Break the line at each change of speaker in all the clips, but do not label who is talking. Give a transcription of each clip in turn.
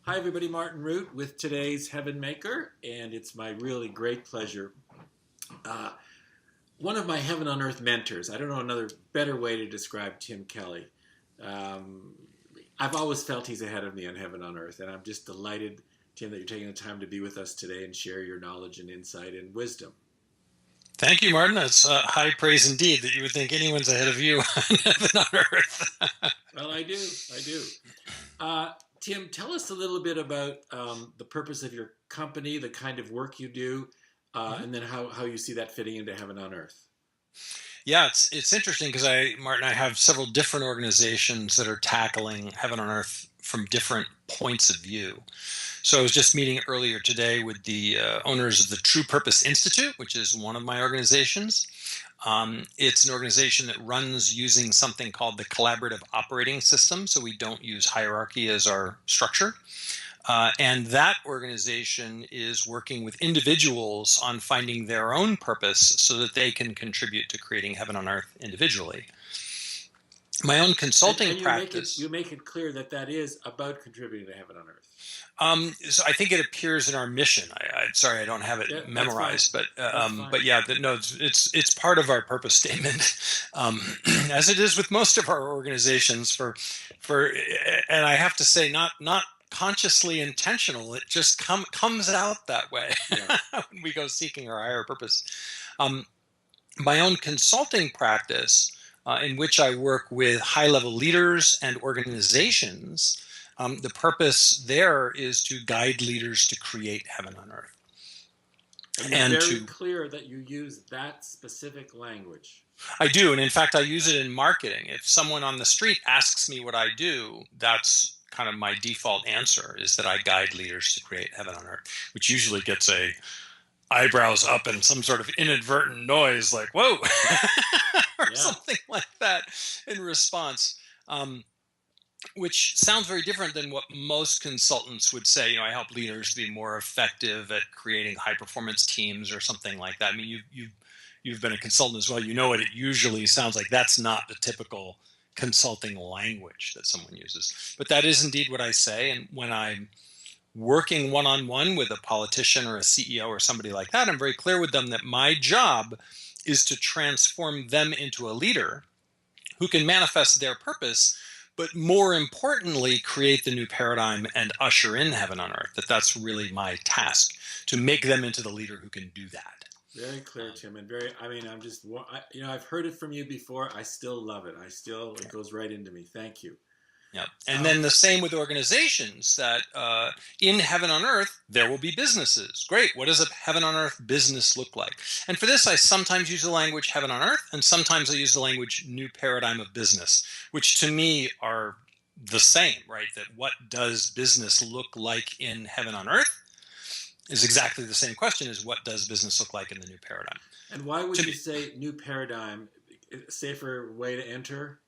Hi, everybody. Martin Root with today's Heaven Maker, and it's my really great pleasure. Uh, One of my Heaven on Earth mentors, I don't know another better way to describe Tim Kelley. Um, I've always felt he's ahead of me on Heaven on Earth, and I'm just delighted, Tim, that you're taking the time to be with us today and share your knowledge and insight and wisdom.
Thank you, Martin. That's high praise indeed that you would think anyone's ahead of you on heaven on earth.
Well, I do. I do. Tim, tell us a little bit about the purpose of your company, the kind of work you do,
Mhm.
and then how you see that fitting into Heaven on Earth.
Yeah, it's interesting because Martin, I have several different organizations that are tackling heaven on earth from different points of view. So I was just meeting earlier today with the owners of the True Purpose Institute, which is one of my organizations. It's an organization that runs using something called the collaborative operating system. So we don't use hierarchy as our structure. And that organization is working with individuals on finding their own purpose so that they can contribute to creating heaven on earth individually. My own consulting
And
practice.
you make it clear that that is about contributing to Heaven on Earth.
So I think it appears in our mission. Sorry, I don't have it
Yeah, that's fine.
memorized,
That's fine.
but yeah, no, it's part of our purpose statement, um, as it is with most of our organizations. For and I have to say, not consciously intentional. It just comes out that way
Yeah.
when we go seeking our higher purpose. Um, my own consulting practice, in which I work with high-level leaders and organizations. The purpose there is to guide leaders to create heaven on earth.
And you're
And
very
to,
clear that you use that specific language.
I do, and in fact, I use it in marketing. If someone on the street asks me what I do, that's kind of my default answer is that I guide leaders to create heaven on earth, which usually gets a eyebrows up and some sort of inadvertent noise like, whoa, or
Yeah.
something like that in response. Which sounds very different than what most consultants would say. I help leaders to be more effective at creating high performance teams or something like that. I mean, you've been a consultant as well. You know what it usually sounds like. That's not the typical consulting language that someone uses. But that is indeed what I say. And when I'm working one-on-one with a politician or a CEO or somebody like that, I'm very clear with them that my job is to transform them into a leader who can manifest their purpose, but more importantly, create the new paradigm and usher in heaven on earth. That's really my task, to make them into the leader who can do that.
Very clear, Tim, and I'm just, I've heard it from you before. I still love it. It goes right into me. Thank you.
Yeah. And
Um,
then the same with organizations that in heaven on earth, there will be businesses. Great. What does a heaven on earth business look like? And for this, I sometimes use the language heaven on earth, and sometimes I use the language new paradigm of business, which to me are the same, right? That what does business look like in heaven on earth is exactly the same question as what does business look like in the new paradigm.
and why would
To
you
me,
say new paradigm, a safer way to enter?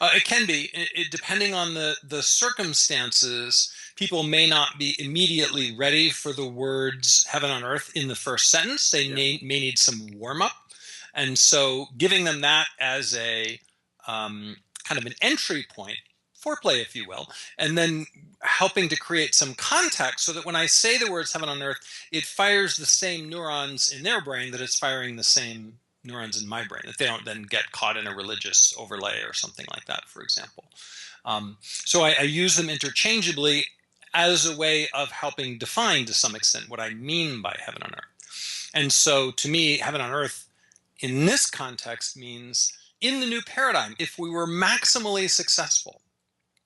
it can be, depending on the circumstances. People may not be immediately ready for the words heaven on earth in the first sentence. They
Yeah.
may need some warm up. And so giving them that as a kind of an entry point, foreplay, if you will, and then helping to create some context so that when I say the words heaven on earth, it fires the same neurons in their brain that it's firing the same neurons in my brain, that they don't then get caught in a religious overlay or something like that, for example. So I use them interchangeably as a way of helping define to some extent what I mean by heaven on earth. And so to me, heaven on earth in this context means in the new paradigm, if we were maximally successful,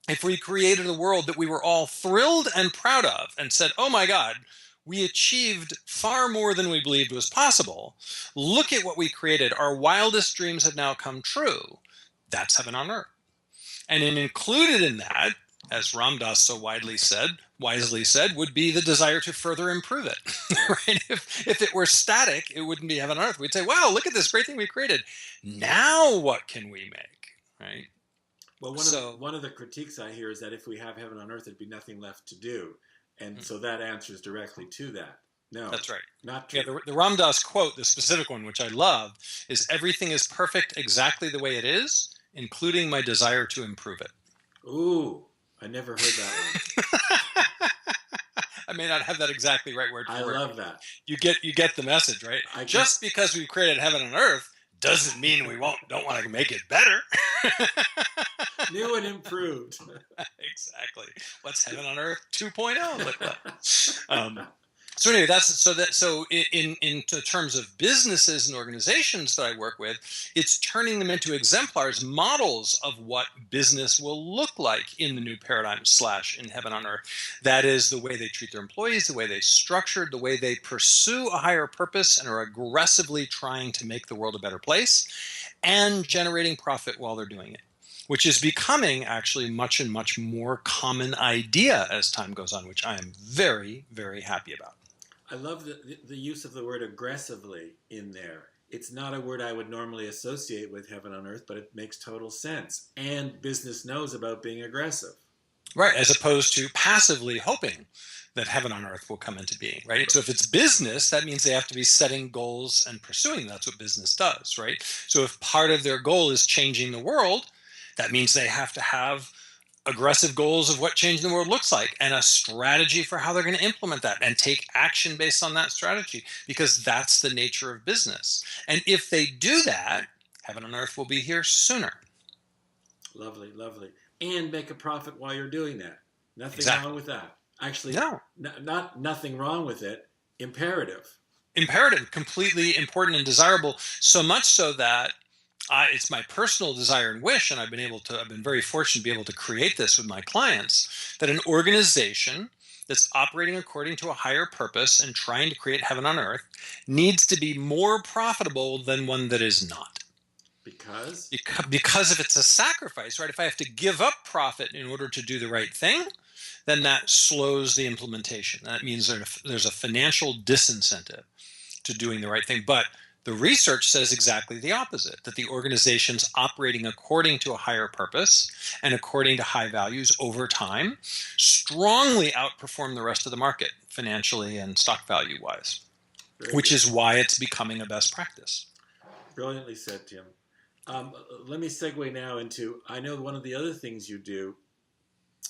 if we created a world that we were all thrilled and proud of and said, oh my God, we achieved far more than we believed was possible. Look at what we created. Our wildest dreams have now come true. That's heaven on earth. And included in that, as Ram Dass so wisely said, would be the desire to further improve it. Right? If it were static, it wouldn't be heaven on earth. We'd say, wow, look at this great thing we created. Now what can we make? Right?
Well,
So
one of the critiques I hear is that if we have heaven on earth, there'd be nothing left to do, and so that answers directly to that. No,
that's right.
not
Yeah,
true.
the Ram Dass quote, the specific one, which I love, is everything is perfect exactly the way it is, including my desire to improve it.
Ooh, I never heard that one.
I may not have that exactly right word
I
for word, but
love that.
you get the message, right?
I can.
Just because we've created heaven and earth doesn't mean we don't want to make it better.
New and improved.
Exactly. What's heaven on earth 2.0 look like? So anyway, so in terms of businesses and organizations that I work with, it's turning them into exemplars, models of what business will look like in the new paradigm / in heaven on earth. That is the way they treat their employees, the way they structured, the way they pursue a higher purpose and are aggressively trying to make the world a better place and generating profit while they're doing it, which is becoming actually much and much more common idea as time goes on, which I am very, very happy about.
I love the use of the word aggressively in there. It's not a word I would normally associate with heaven on earth, but it makes total sense. And business knows about being aggressive.
Right, as opposed to passively hoping that heaven on earth will come into being, right? So if it's business, that means they have to be setting goals and pursuing. That's what business does, right? So if part of their goal is changing the world, that means they have to have aggressive goals of what changing the world looks like and a strategy for how they're going to implement that and take action based on that strategy, because that's the nature of business. And if they do that, heaven on earth will be here sooner.
Lovely, lovely. And make a profit while you're doing that. Nothing
Exactly.
wrong with that. Actually,
No.
Not nothing wrong with it. Imperative.
Imperative, completely important and desirable, so much so that it's my personal desire and wish, and I've been very fortunate to be able to create this with my clients, that an organization that's operating according to a higher purpose and trying to create heaven on earth needs to be more profitable than one that is not.
Because?
Because if it's a sacrifice, right? If I have to give up profit in order to do the right thing, then that slows the implementation. That means there's a financial disincentive to doing the right thing. But the research says exactly the opposite, that the organizations operating according to a higher purpose and according to high values over time strongly outperform the rest of the market financially and stock value wise, which is why it's becoming a best practice.
Brilliantly said, Tim. Let me segue now into, I know one of the other things you do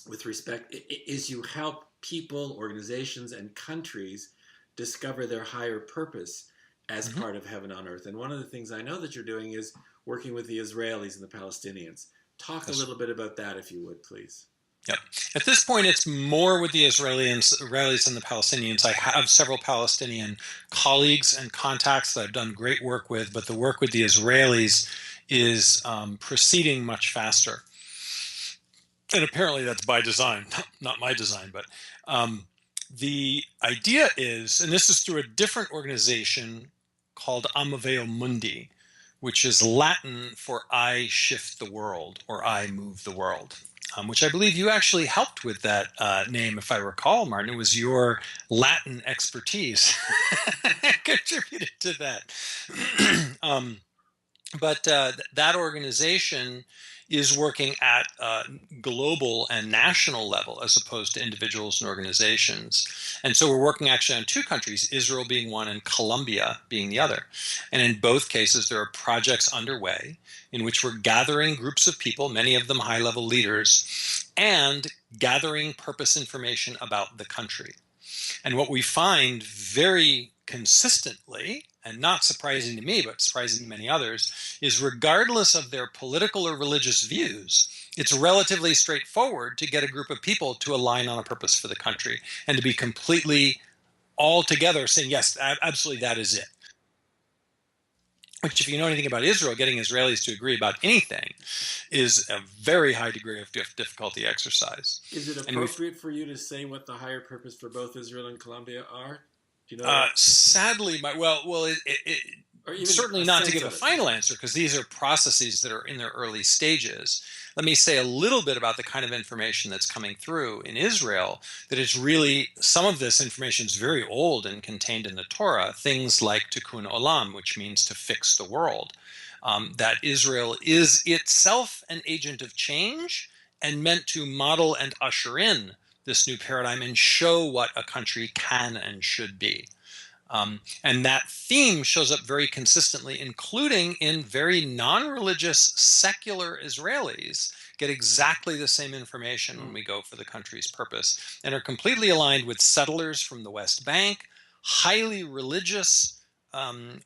with respect is you help people, organizations, and countries discover their higher purpose as part of heaven on earth. And one of the things I know that you're doing is working with the Israelis and the Palestinians. Talk a little bit about that, if you would, please.
Yep. At this point, it's more with the Israelis and the Palestinians. I have several Palestinian colleagues and contacts that I've done great work with, but the work with the Israelis is proceeding much faster. And apparently that's by design, not my design, but the idea is, and this is through a different organization called Amaveo Mundi, which is Latin for I shift the world or I move the world, which I believe you actually helped with that name, if I recall, Martin. It was your Latin expertise contributed to that. But that organization is working at global and national level as opposed to individuals and organizations. And so we're working actually on two countries, Israel being one and Colombia being the other. And in both cases, there are projects underway in which we're gathering groups of people, many of them high-level leaders, and gathering purpose information about the country. And what we find very consistently, and not surprising to me, but surprising to many others, is regardless of their political or religious views, it's relatively straightforward to get a group of people to align on a purpose for the country and to be completely all together saying, yes, absolutely, that is it. Which, if you know anything about Israel, getting Israelis to agree about anything is a very high degree of difficulty exercise.
Is it appropriate for you to say what the higher purpose for both Israel and Colombia are? Do you know?
Sadly, certainly not to give a final answer, because these are processes that are in their early stages. Let me say a little bit about the kind of information that's coming through in Israel, that is really, some of this information is very old and contained in the Torah, things like tikkun olam, which means to fix the world, that Israel is itself an agent of change and meant to model and usher in this new paradigm and show what a country can and should be. And that theme shows up very consistently, including in very non-religious secular Israelis get exactly the same information when we go for the country's purpose, and are completely aligned with settlers from the West Bank, highly religious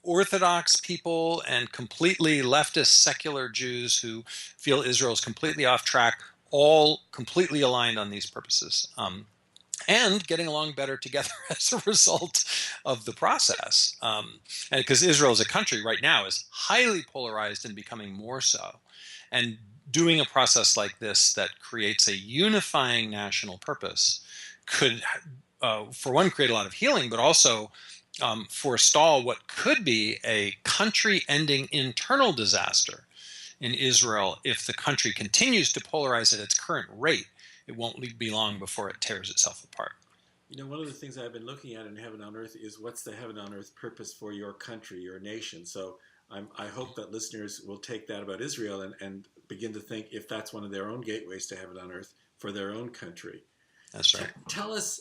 Orthodox people, and completely leftist secular Jews who feel Israel is completely off track, all completely aligned on these purposes. And getting along better together as a result of the process. And because Israel as a country right now is highly polarized and becoming more so. And doing a process like this that creates a unifying national purpose could, for one, create a lot of healing, but also forestall what could be a country-ending internal disaster in Israel if the country continues to polarize at its current rate. It won't be long before it tears itself apart.
You know, one of the things I've been looking at in Heaven on Earth is what's the Heaven on Earth purpose for your country, your nation. So I hope that listeners will take that about Israel and begin to think if that's one of their own gateways to Heaven on Earth for their own country.
That's right.
Tell us,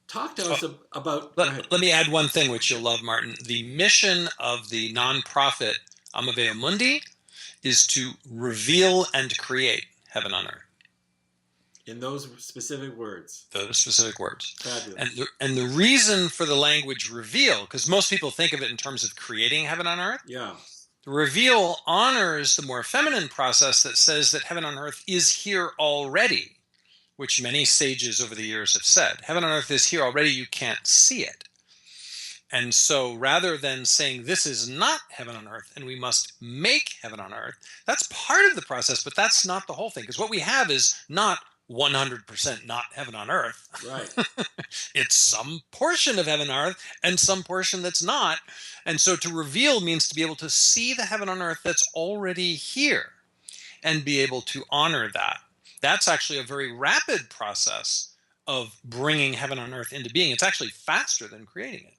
talk to us about...
Let me add one thing which you'll love, Martin. The mission of the nonprofit Amaveo Mundi is to reveal and create heaven on earth.
In those specific words.
Those specific words.
Fabulous.
And the reason for the language reveal, because most people think of it in terms of creating heaven on earth.
Yeah.
The reveal honors the more feminine process that says that heaven on earth is here already, which many sages over the years have said. Heaven on earth is here already, you can't see it. And so rather than saying this is not heaven on earth and we must make heaven on earth, that's part of the process, but that's not the whole thing. Because what we have is not 100% not heaven on earth.
Right.
It's some portion of heaven on earth and some portion that's not. And so to reveal means to be able to see the heaven on earth that's already here and be able to honor that. That's actually a very rapid process of bringing heaven on earth into being. It's actually faster than creating it.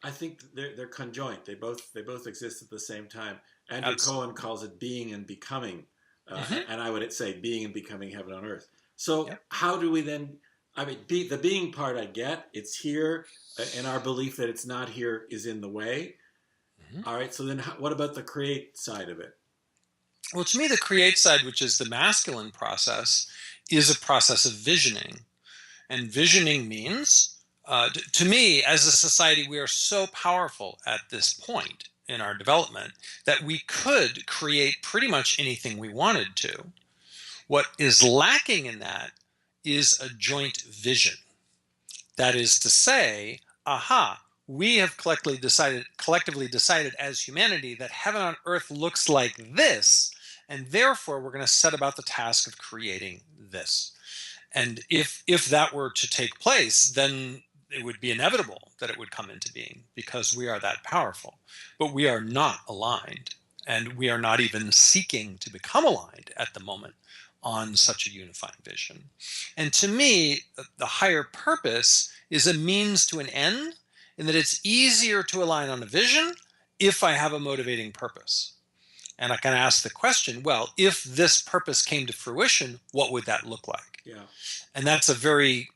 I think they're conjoint. They both exist at the same time. Andrew Cohen calls it being and becoming, and I would say being and becoming heaven on earth. So how do we then? I mean, the being part I get. It's here, and our belief that it's not here is in the way. All right. So then, what about the create side of it?
Well, to me, the create side, which is the masculine process, is a process of visioning, and visioning means. To me, as a society, we are so powerful at this point in our development that we could create pretty much anything we wanted to. What is lacking in that is a joint vision. That is to say, we have collectively decided as humanity that heaven on earth looks like this, and therefore we're going to set about the task of creating this. And if that were to take place, then it would be inevitable that it would come into being because we are that powerful. But we are not aligned, and we are not even seeking to become aligned at the moment on such a unifying vision. And to me, the higher purpose is a means to an end, in that it's easier to align on a vision if I have a motivating purpose. And I can ask the question, well, if this purpose came to fruition, what would that look like?
Yeah.
And that's a very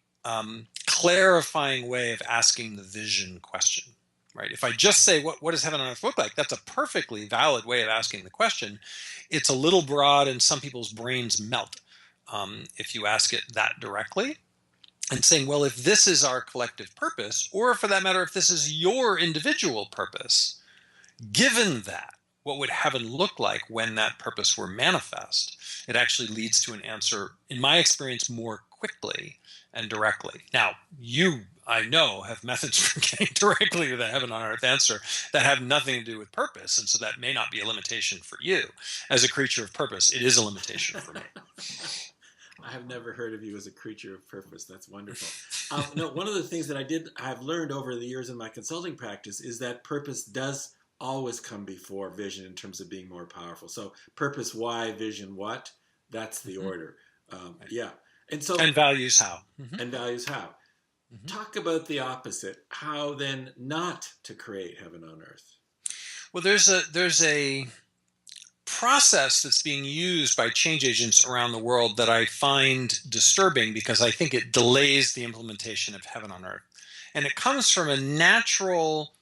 clarifying way of asking the vision question, right? If I just say, what does heaven on earth look like? That's a perfectly valid way of asking the question. It's a little broad and some people's brains melt if you ask it that directly. And saying, well, if this is our collective purpose, or for that matter, if this is your individual purpose, given that, what would heaven look like when that purpose were manifest? It actually leads to an answer, in my experience, more quickly and directly. Now, you, I know, have methods for getting directly to the heaven on earth answer that have nothing to do with purpose, and so that may not be a limitation for you. As a creature of purpose, it is a limitation for me.
I have never heard of you as a creature of purpose. That's wonderful. No, one of the things that I've learned over the years in my consulting practice is that purpose does always come before vision in terms of being more powerful. So purpose why, vision what, that's the order. Yeah. And
values how.
And values how. Talk about the opposite. How then not to create heaven on earth?
Well, there's a process that's being used by change agents around the world that I find disturbing because I think it delays the implementation of heaven on earth. And it comes from a natural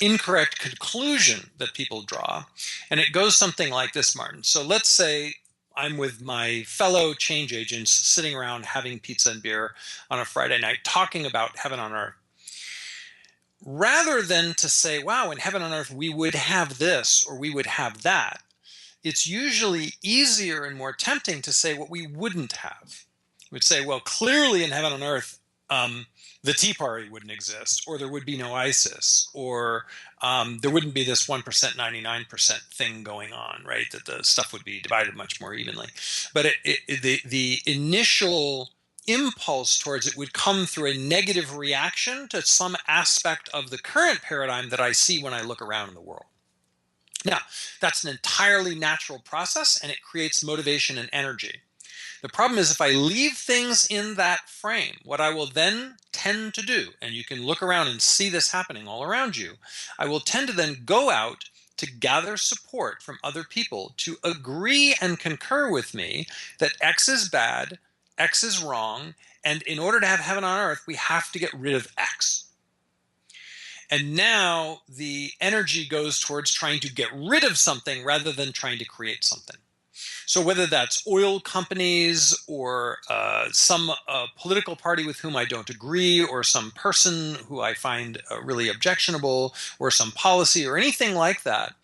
incorrect conclusion that people draw. And it goes something like this, Martin. So let's say I'm with my fellow change agents sitting around having pizza and beer on a Friday night, talking about heaven on earth. Rather than to say, wow, in heaven on earth, we would have this or we would have that, it's usually easier and more tempting to say what we wouldn't have. We'd say, well, clearly in heaven on earth, the Tea Party wouldn't exist, or there would be no ISIS, or there wouldn't be this 1%, 99% thing going on, right? That the stuff would be divided much more evenly. But the initial impulse towards it would come through a negative reaction to some aspect of the current paradigm that I see when I look around in the world. Now, that's an entirely natural process, and it creates motivation and energy. The problem is if I leave things in that frame, what I will then tend to do, and you can look around and see this happening all around you, I will tend to then go out to gather support from other people to agree and concur with me that X is bad, X is wrong, and in order to have heaven on earth, we have to get rid of X. And now the energy goes towards trying to get rid of something rather than trying to create something. So whether that's oil companies or some political party with whom I don't agree, or some person who I find really objectionable, or some policy or anything like that,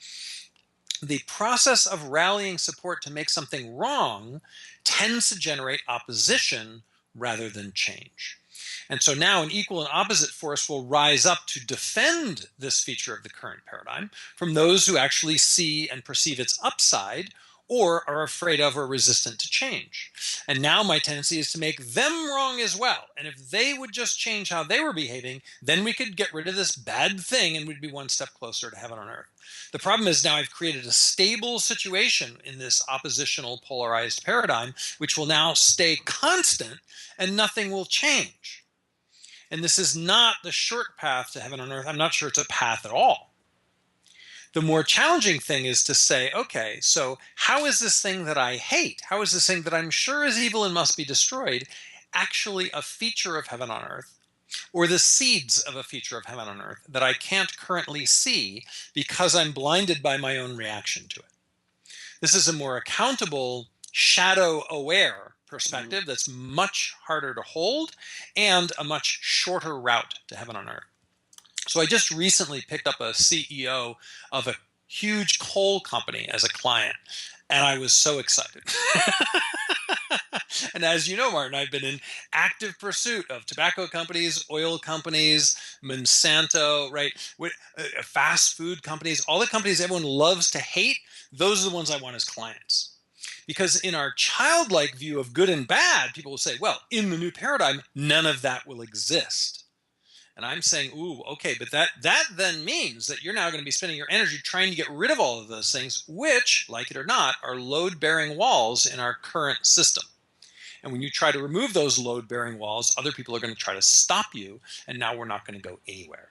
the process of rallying support to make something wrong tends to generate opposition rather than change. And so now an equal and opposite force will rise up to defend this feature of the current paradigm from those who actually see and perceive its upside, or are afraid of or resistant to change. And now my tendency is to make them wrong as well. And if they would just change how they were behaving, then we could get rid of this bad thing and we'd be one step closer to heaven on earth. The problem is now I've created a stable situation in this oppositional polarized paradigm, which will now stay constant and nothing will change. And this is not the short path to heaven on earth. I'm not sure it's a path at all. The more challenging thing is to say, okay, so how is this thing that I hate, how is this thing that I'm sure is evil and must be destroyed, actually a feature of heaven on earth, or the seeds of a feature of heaven on earth that I can't currently see because I'm blinded by my own reaction to it? This is a more accountable, shadow-aware perspective that's much harder to hold and a much shorter route to heaven on earth. So I just recently picked up a CEO of a huge coal company as a client, and I was so excited. And as you know, Martin, I've been in active pursuit of tobacco companies, oil companies, Monsanto, right? Fast food companies, all the companies everyone loves to hate, those are the ones I want as clients. Because in our childlike view of good and bad, people will say, well, in the new paradigm, none of that will exist. And I'm saying, ooh, okay, but that then means that you're now going to be spending your energy trying to get rid of all of those things, which, like it or not, are load-bearing walls in our current system. And when you try to remove those load-bearing walls, other people are going to try to stop you, and now we're not going to go anywhere.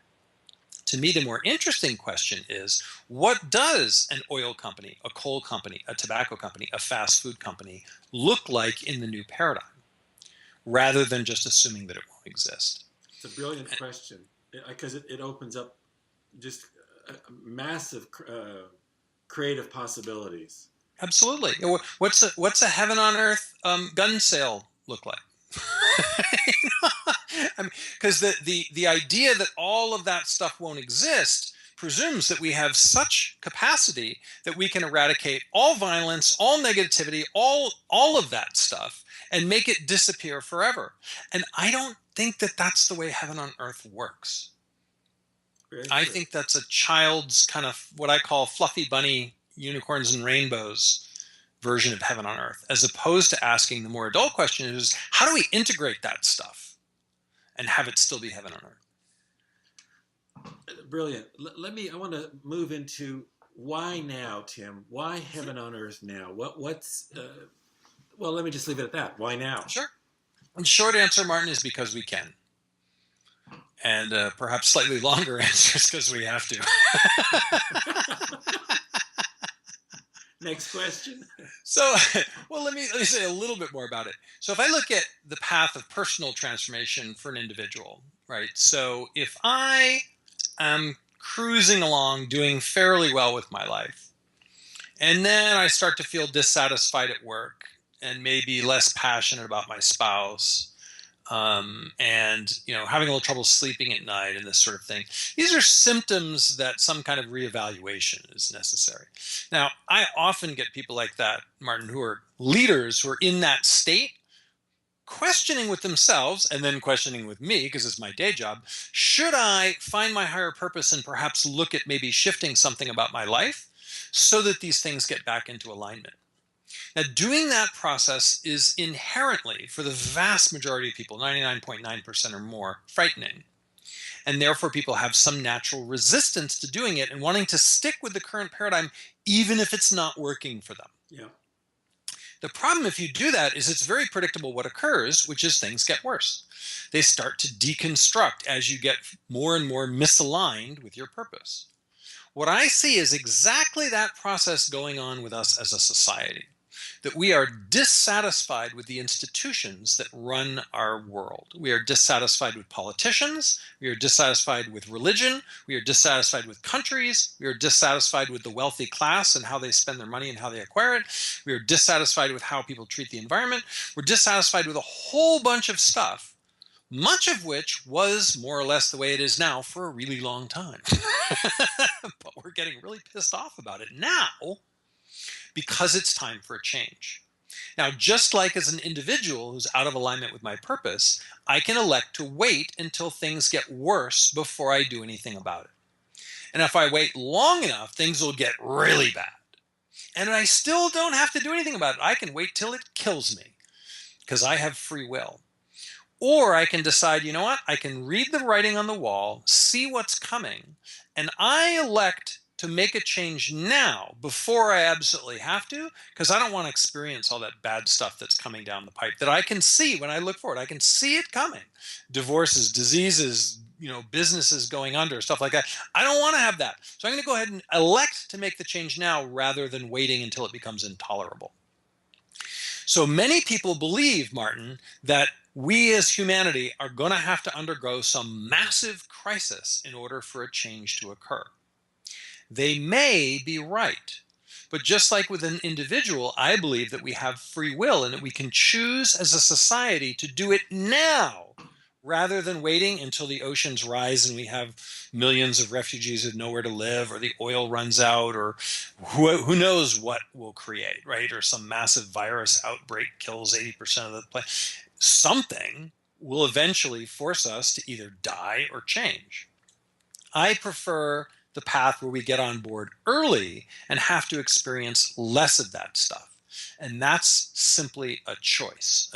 To me, the more interesting question is, what does an oil company, a coal company, a tobacco company, a fast food company look like in the new paradigm, rather than just assuming that it won't exist?
It's a brilliant question, because it opens up just massive creative possibilities.
Absolutely. What's a heaven on earth gun sale look like? I mean, because the idea that all of that stuff won't exist presumes that we have such capacity that we can eradicate all violence, all negativity, all of that stuff, and make it disappear forever. And I don't think that that's the way heaven on earth works. I think that's a child's kind of what I call fluffy bunny, unicorns and rainbows version of heaven on earth, as opposed to asking the more adult question is, how do we integrate that stuff and have it still be heaven on earth?
Brilliant. I want to move into why now, Tim? Why heaven on earth now? Well, let me just leave it at that. Why now?
Sure. And short answer, Martin, is because we can. And perhaps slightly longer answer is because we have to.
Next question.
So, well, let me say a little bit more about it. So, if I look at the path of personal transformation for an individual, right? So, if I am cruising along, doing fairly well with my life, and then I start to feel dissatisfied at work and maybe less passionate about my spouse, and having a little trouble sleeping at night and this sort of thing. These are symptoms that some kind of reevaluation is necessary. Now, I often get people like that, Martin, who are leaders who are in that state, questioning with themselves and then questioning with me, because it's my day job. Should I find my higher purpose and perhaps look at maybe shifting something about my life so that these things get back into alignment? Now, doing that process is inherently, for the vast majority of people, 99.9% or more, frightening. And therefore, people have some natural resistance to doing it and wanting to stick with the current paradigm, even if it's not working for them.
Yeah.
The problem, if you do that, is it's very predictable what occurs, which is things get worse. They start to deconstruct as you get more and more misaligned with your purpose. What I see is exactly that process going on with us as a society. That we are dissatisfied with the institutions that run our world. We are dissatisfied with politicians. We are dissatisfied with religion. We are dissatisfied with countries. We are dissatisfied with the wealthy class and how they spend their money and how they acquire it. We are dissatisfied with how people treat the environment. We're dissatisfied with a whole bunch of stuff, much of which was more or less the way it is now for a really long time. But we're getting really pissed off about it now, because it's time for a change. Now, just like as an individual who's out of alignment with my purpose, I can elect to wait until things get worse before I do anything about it. And if I wait long enough, things will get really bad. And I still don't have to do anything about it. I can wait till it kills me because I have free will. Or I can decide, you know what? I can read the writing on the wall, see what's coming, and I elect to make a change now before I absolutely have to, because I don't want to experience all that bad stuff that's coming down the pipe that I can see when I look forward. I can see it coming. Divorces, diseases, businesses going under, stuff like that. I don't want to have that. So I'm going to go ahead and elect to make the change now rather than waiting until it becomes intolerable. So many people believe, Martin, that we as humanity are going to have to undergo some massive crisis in order for a change to occur. They may be right, but just like with an individual, I believe that we have free will and that we can choose as a society to do it now rather than waiting until the oceans rise and we have millions of refugees with nowhere to live, or the oil runs out, or who knows what we'll create, right? Or some massive virus outbreak kills 80% of the planet. Something will eventually force us to either die or change. I prefer the path where we get on board early and have to experience less of that stuff. And that's simply a choice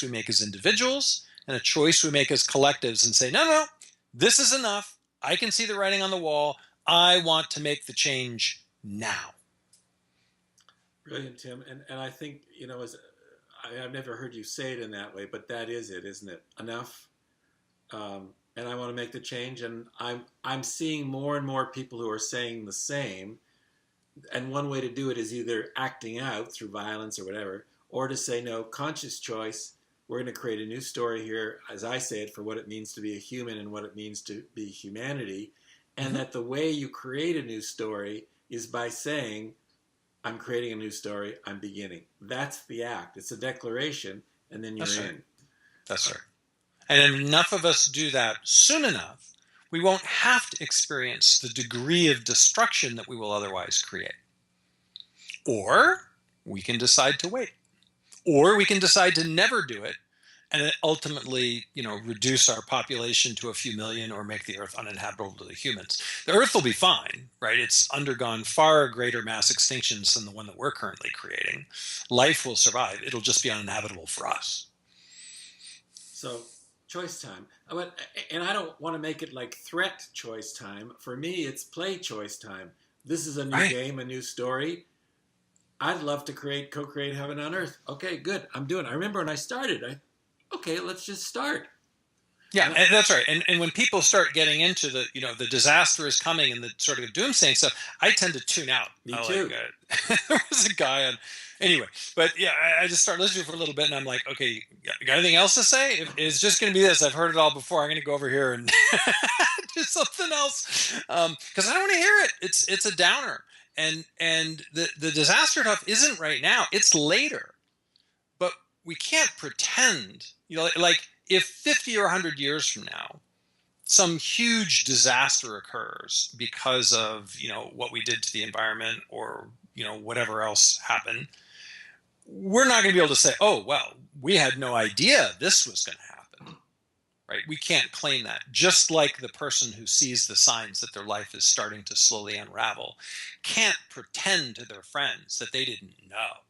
we make as individuals and a choice we make as collectives, and say, no, this is enough. I can see the writing on the wall. I want to make the change now.
Brilliant, Tim. And I think, I've never heard you say it in that way, but that is it, isn't it? Enough. And I want to make the change, and I'm seeing more and more people who are saying the same. And one way to do it is either acting out through violence or whatever, or to say, no, conscious choice. We're going to create a new story here, as I say it, for what it means to be a human and what it means to be humanity. And that the way you create a new story is by saying, I'm creating a new story, I'm beginning. That's the act. It's a declaration, and then you're in.
That's right. And enough of us do that soon enough, we won't have to experience the degree of destruction that we will otherwise create. Or we can decide to wait. Or we can decide to never do it and ultimately, reduce our population to a few million or make the Earth uninhabitable to the humans. The Earth will be fine, right? It's undergone far greater mass extinctions than the one that we're currently creating. Life will survive. It'll just be uninhabitable for us.
So, choice time. And I don't want to make it like threat choice time. For me, it's play choice time. This is a new game, a new story. I'd love to co-create heaven on earth. Okay, good. I'm doing it. I remember when I started, okay, let's just start.
Yeah, and that's right. And when people start getting into the, the disaster is coming and the sort of doomsaying stuff, I tend to tune out.
Me too.
There was a guy on, anyway, but yeah, I just started listening for a little bit and I'm like, okay, you got anything else to say? If it's just going to be this. I've heard it all before. I'm going to go over here and do something else. Because I don't want to hear it. It's a downer. And the disaster stuff isn't right now. It's later. But we can't pretend, like if 50 or 100 years from now, some huge disaster occurs because of, what we did to the environment or, whatever else happened, we're not going to be able to say, oh, well, we had no idea this was going to happen, right? We can't claim that. Just like the person who sees the signs that their life is starting to slowly unravel can't pretend to their friends that they didn't know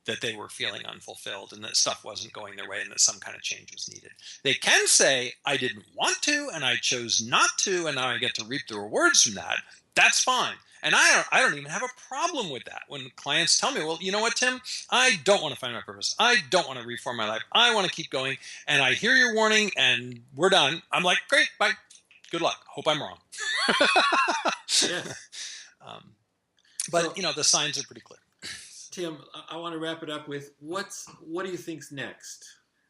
that they were feeling unfulfilled and that stuff wasn't going their way and that some kind of change was needed. They can say, I didn't want to and I chose not to and now I get to reap the rewards from that. That's fine. And I don't even have a problem with that. When clients tell me, well, you know what, Tim? I don't want to find my purpose. I don't want to reform my life. I want to keep going. And I hear your warning and we're done. I'm like, great, bye. Good luck. Hope I'm wrong.
Yes.
But, the signs are pretty clear.
Tim, I want to wrap it up with what do you think's next?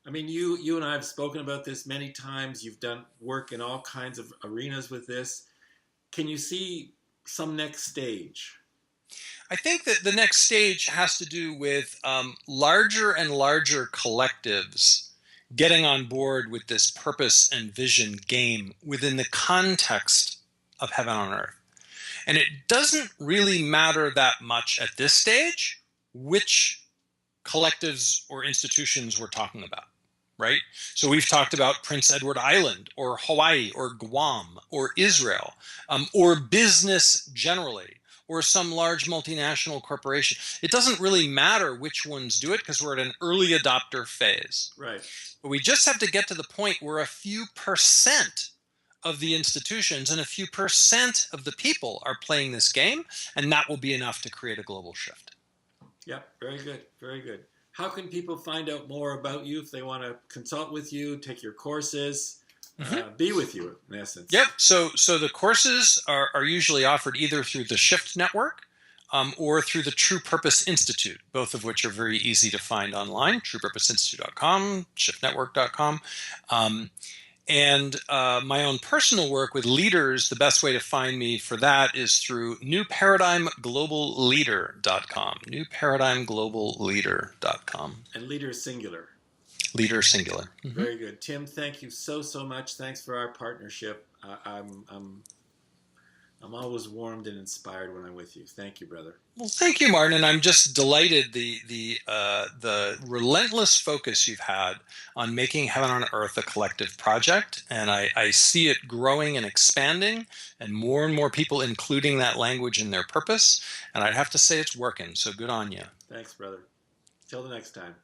I mean, you and I have spoken about this many times. You've done work in all kinds of arenas with this. Can you see some next stage?
I think that the next stage has to do with larger and larger collectives getting on board with this purpose and vision game within the context of heaven on earth. And it doesn't really matter that much at this stage which collectives or institutions we're talking about, right? So we've talked about Prince Edward Island or Hawaii or Guam or Israel or business generally or some large multinational corporation. It doesn't really matter which ones do it because we're at an early adopter phase.
Right.
But we just have to get to the point where a few percent of the institutions and a few percent of the people are playing this game, and that will be enough to create a global shift.
Yeah, very good, very good. How can people find out more about you if they want to consult with you, take your courses, be with you, in essence?
Yep. So the courses are usually offered either through the Shift Network or through the True Purpose Institute, both of which are very easy to find online, truepurposeinstitute.com, shiftnetwork.com. And my own personal work with leaders, the best way to find me for that is through newparadigmgloballeader.com, newparadigmgloballeader.com.
And leader is singular.
Leader singular. Mm-hmm.
Very good. Tim, thank you so much. Thanks for our partnership. I'm always warmed and inspired when I'm with you. Thank you, brother.
Well, thank you, Martin. And I'm just delighted the relentless focus you've had on making Heaven on Earth a collective project. And I see it growing and expanding and more people including that language in their purpose. And I'd have to say it's working. So good on you.
Thanks, brother. Till the next time.